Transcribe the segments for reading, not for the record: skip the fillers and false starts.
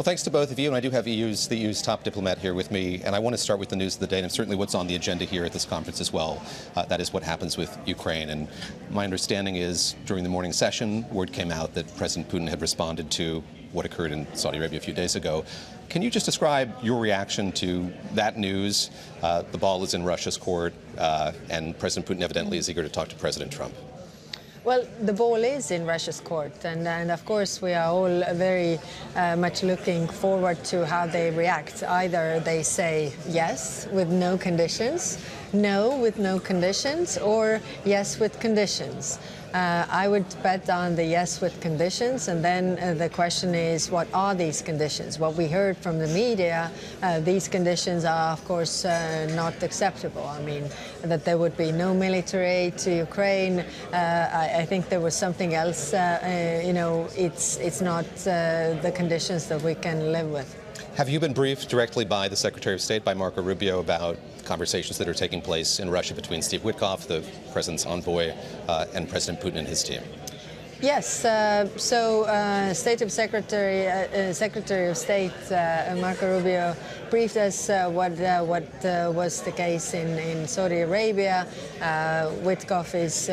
Well, thanks to both of you, and I do have the EU's top diplomat here with me, and I want to start with the news of the day, and certainly what's on the agenda here at this conference as well. That is what happens with Ukraine, and my understanding is during the morning session, word came out that President Putin had responded to what occurred in Saudi Arabia a few days ago. Can you just describe your reaction to that news? The ball is in Russia's court, and President Putin evidently is eager to talk to President Trump. Well, the ball is in Russia's court, and of course we are all very much looking forward to how they react. Either they say yes with no conditions, no with no conditions, or yes with conditions. I would bet on the yes with conditions, and then the question is, what are these conditions? What we heard from the media, these conditions are, of course, not acceptable. I mean, that there would be no military aid to Ukraine. I think there was something else. It's not the conditions that we can live with. Have you been briefed directly by the Secretary of State, by Marco Rubio, about conversations that are taking place in Russia between Steve Witkoff, the president's envoy, and President Putin and his team? Yes. Secretary of State Marco Rubio briefed us what was the case in Saudi Arabia. Witkoff is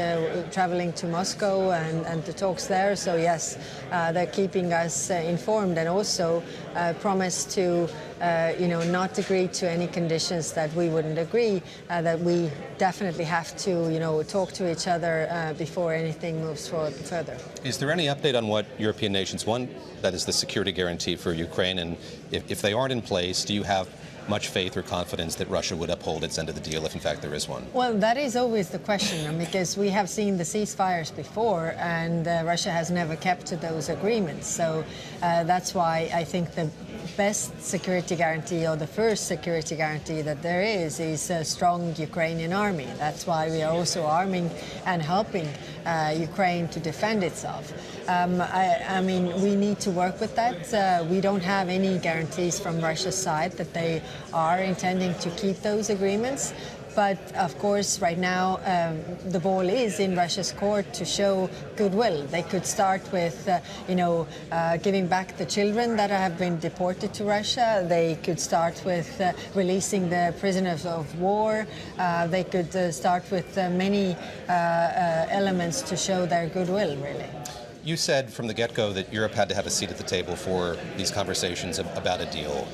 traveling to Moscow and the talks there. So yes, they're keeping us informed, and also promised to not agree to any conditions that we wouldn't agree. That we definitely have to talk to each other before anything moves forward further. Is there any update on what European nations want? That is the security guarantee for Ukraine, and if they aren't in place, do you have much faith or confidence that Russia would uphold its end of the deal if in fact there is one? Well, that is always the question, because we have seen the ceasefires before, and Russia has never kept to those agreements. So that's why I think the best security guarantee, or the first security guarantee that there is a strong Ukrainian army. That's why we are also arming and helping Ukraine to defend itself. I mean, we need to work with that. We don't have any guarantees from Russia's side that they are intending to keep those agreements. But of course, right now, the ball is in Russia's court to show goodwill. They could start with, giving back the children that have been deported to Russia. They could start with releasing the prisoners of war. They could start with many elements to show their goodwill, really. You said from the get-go that Europe had to have a seat at the table for these conversations about a deal.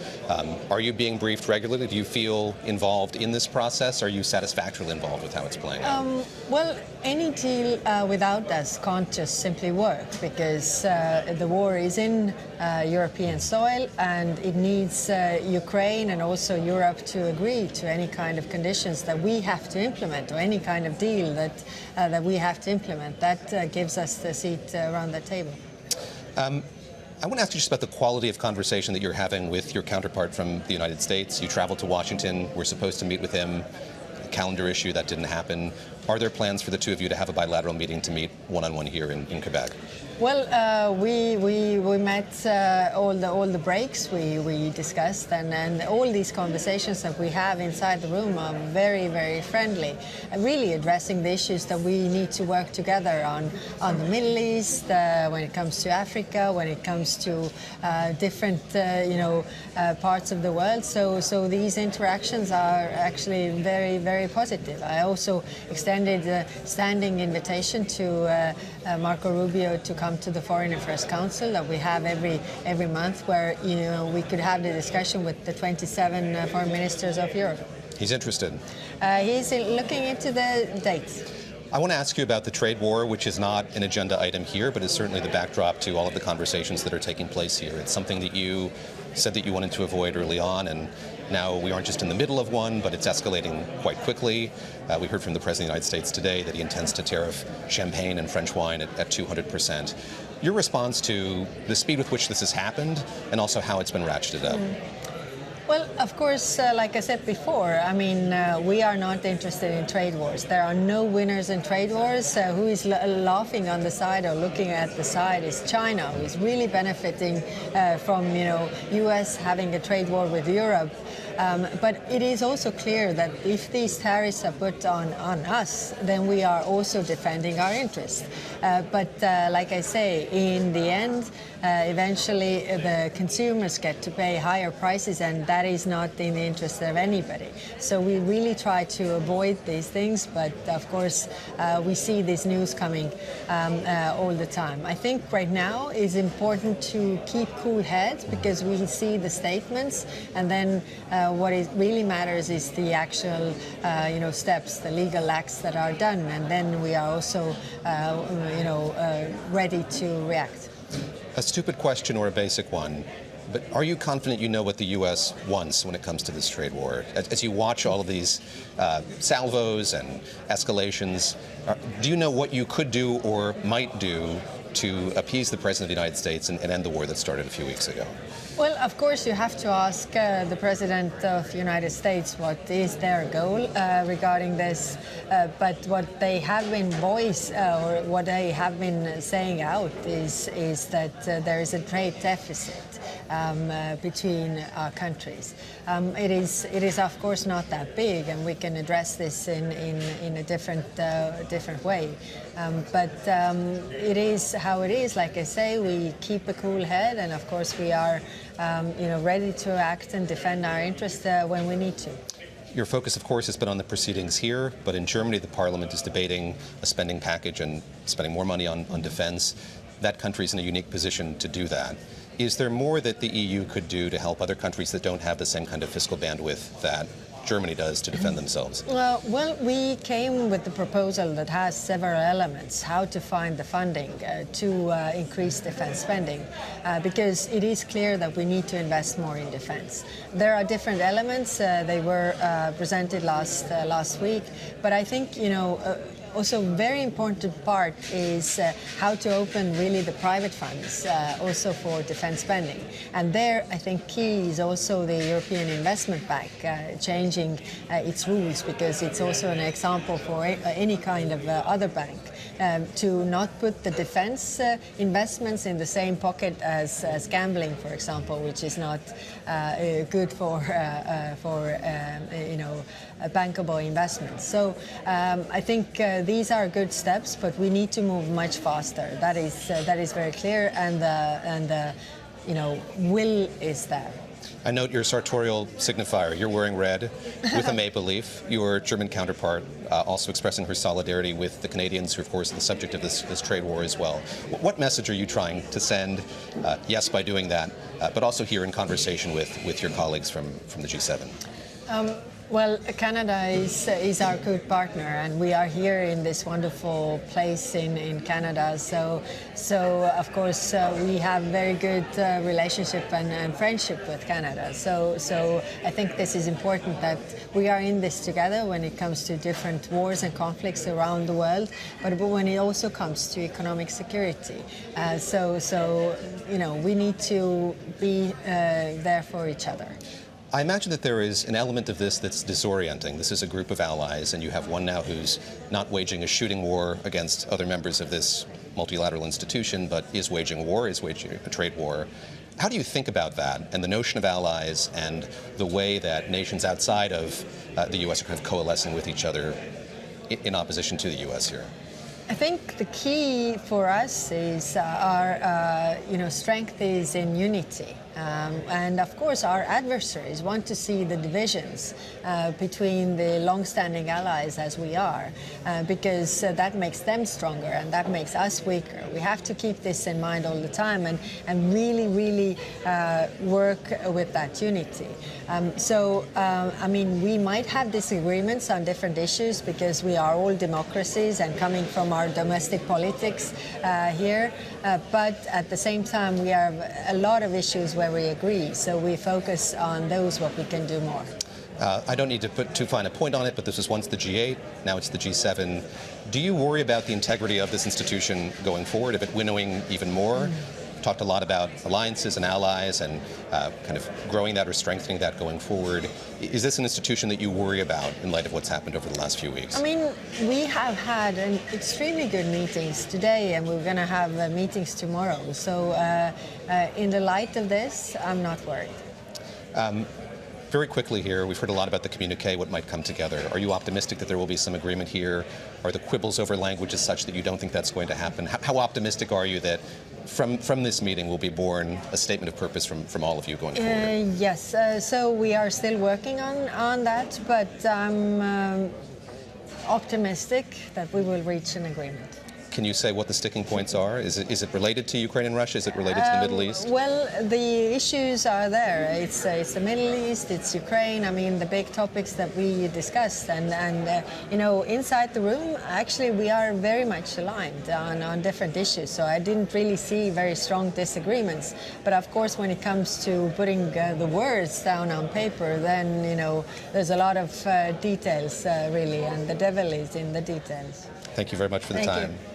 Are you being briefed regularly? Do you feel involved in this process? Are you satisfactorily involved with how it's playing out? Well, any deal without us can't just simply work, because the war is in European soil, and it needs Ukraine and also Europe to agree to any kind of conditions that we have to implement, or any kind of deal that we have to implement. That gives us the seat around the table. I want to ask you just about the quality of conversation that you're having with your counterpart from the United States. You traveled to Washington. We're supposed to meet with him. A calendar issue, that didn't happen. Are there plans for the two of you to have a bilateral meeting to meet one-on-one here in Quebec? Well, we met all the breaks we discussed, and all these conversations that we have inside the room are very, very friendly, really addressing the issues that we need to work together on the Middle East, when it comes to Africa, when it comes to different parts of the world. So these interactions are actually very, very positive. I also extended a standing invitation to Marco Rubio to come to the Foreign Affairs Council that we have every month, where we could have the discussion with the 27 foreign ministers of Europe. He's interested. He's looking into the dates. I want to ask you about the trade war, which is not an agenda item here, but is certainly the backdrop to all of the conversations that are taking place here. It's something that you said that you wanted to avoid early on, and now we aren't just in the middle of one, but it's escalating quite quickly. We heard from the President of the United States today that he intends to tariff champagne and French wine at 200%. Your response to the speed with which this has happened, and also how it's been ratcheted up? Well, of course, like I said before, I mean, we are not interested in trade wars. There are no winners in trade wars. Who is laughing on the side or looking at the side is China, who is really benefiting from, U.S. having a trade war with Europe. But it is also clear that if these tariffs are put on us, then we are also defending our interests. But like I say, in the end, eventually the consumers get to pay higher prices, and that is not in the interest of anybody. So we really try to avoid these things, but of course we see this news coming all the time. I think right now it's important to keep cool head because we see the statements, and then what it really matters is the actual steps, the legal acts that are done, and then we are also ready to react. A stupid question or a basic one, but are you confident you know what the U.S. wants when it comes to this trade war? As you watch all of these salvos and escalations, do you know what you could do or might do to appease the President of the United States and end the war that started a few weeks ago? Well, of course, you have to ask the President of the United States what is their goal regarding this. But what they have been or what they have been saying out is that there is a trade deficit between our countries. It is of course not that big, and we can address this in a different way. But it is how it is. Like I say, we keep a cool head, and of course we are ready to act and defend our interests when we need to. Your focus, of course, has been on the proceedings here, but in Germany, the parliament is debating a spending package and spending more money on defense. That country is in a unique position to do that. Is there more that the EU could do to help other countries that don't have the same kind of fiscal bandwidth that Germany does to defend themselves? Well, we came with the proposal that has several elements, how to find the funding to increase defense spending, because it is clear that we need to invest more in defense. There are different elements. They were presented last week, but I think, also very important part is how to open really the private funds also for defense spending. And there, I think key is also the European Investment Bank changing its rules, because it's also an example for any kind of other bank to not put the defense investments in the same pocket as gambling, for example, which is not good for bankable investments. So I think these are good steps, but we need to move much faster. That is very clear, and the will is there. I note your sartorial signifier. You're wearing red with a maple leaf. Your German counterpart also expressing her solidarity with the Canadians, who, of course, are the subject of this trade war as well. What message are you trying to send, yes, by doing that, but also here in conversation with your colleagues from the G7? Well, Canada is our good partner, and we are here in this wonderful place in Canada. So of course we have very good relationship and friendship with Canada. So I think this is important that we are in this together when it comes to different wars and conflicts around the world, but when it also comes to economic security. So we need to be there for each other. I imagine that there is an element of this that's disorienting. This is a group of allies, and you have one now who's not waging a shooting war against other members of this multilateral institution, but is waging a trade war. How do you think about that and the notion of allies and the way that nations outside of the U.S. are kind of coalescing with each other in opposition to the U.S. here? I think the key for us is our strength is in unity. And of course, our adversaries want to see the divisions between the long-standing allies as we are, because that makes them stronger and that makes us weaker. We have to keep this in mind all the time and really work with that unity. We might have disagreements on different issues because we are all democracies and coming from our domestic politics here, but at the same time, we have a lot of issues where we agree, so we focus on those what we can do more. I don't need to put too fine a point on it, but this was once the G8, now it's the G7. Do you worry about the integrity of this institution going forward, of it winnowing even more? Talked a lot about alliances and allies and kind of growing that or strengthening that going forward. Is this an institution that you worry about in light of what's happened over the last few weeks? I mean, we have had extremely good meetings today, and we're going to have meetings tomorrow. So in the light of this, I'm not worried. Very quickly here, we've heard a lot about the communique, what might come together. Are you optimistic that there will be some agreement here? Are the quibbles over language such that you don't think that's going to happen? How optimistic are you that from this meeting will be born a statement of purpose from all of you going forward? Yes, so we are still working on that, but I'm optimistic that we will reach an agreement. Can you say what the sticking points are? Is it related to Ukraine and Russia? Is it related to the Middle East? Well, the issues are there. It's the Middle East, it's Ukraine. I mean, the big topics that we discussed, and you know, inside the room, actually, we are very much aligned on different issues. So I didn't really see very strong disagreements. But of course, when it comes to putting the words down on paper, then you know, there's a lot of details really, and the devil is in the details. Thank you very much for the time. You.